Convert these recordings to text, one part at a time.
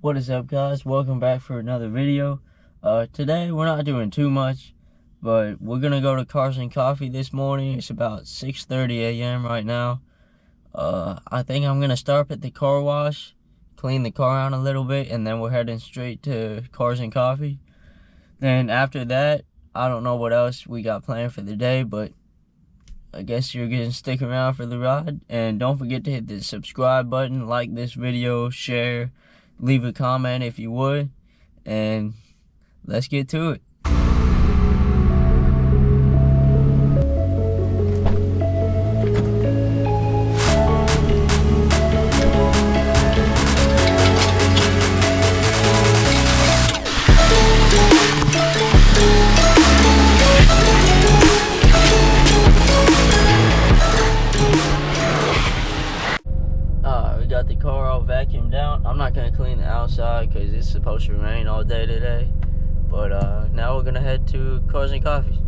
What is up, guys? Welcome back for another video. Today we're not doing too much, but we're gonna go to Cars and Coffee this morning. It's about 6:30 a.m. right now. I think I'm gonna start at the car wash, clean the car out a little bit, and then we're heading straight to Cars and Coffee. Then after that, I don't know what else we got planned for the day, but I guess you're gonna stick around for the ride. And don't forget to hit the subscribe button, like this video, share, leave a comment if you would, and let's get to it. We got the car all vacuumed out. I'm not gonna clean the outside because it's supposed to rain all day today. But now we're gonna head to Cars and Coffee.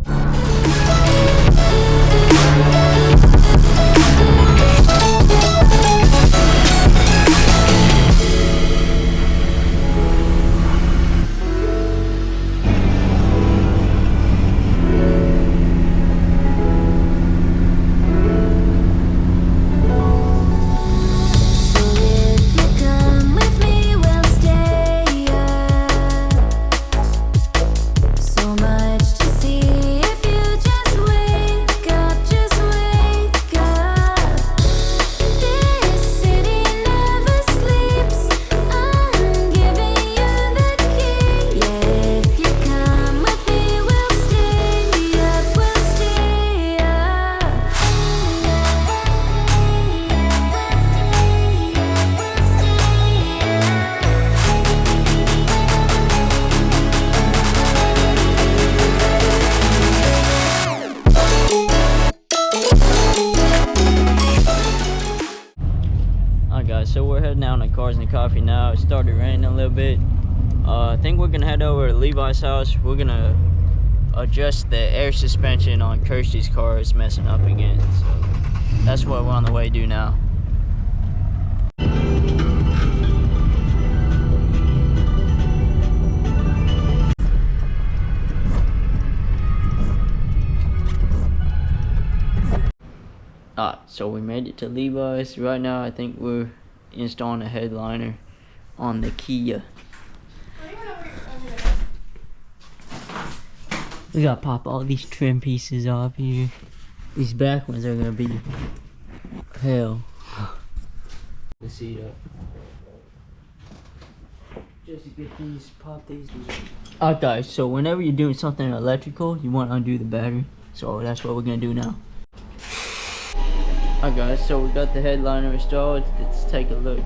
So we're heading down to Cars and Coffee now. It started raining a little bit. I think we're gonna head over to Levi's house. We're gonna adjust the air suspension on Kirsty's car. It's messing up again. So that's what we're on the way to do now. So we made it to Levi's. Right now I think we're installing a headliner on the Kia. We gotta pop all these trim pieces off here. These back ones are gonna be hell. The seat up. Just to get these, pop these. Alright guys, so whenever you're doing something electrical, you want to undo the battery. So that's what we're gonna do now. Alright guys, so we got the headliner installed. Let's take a look.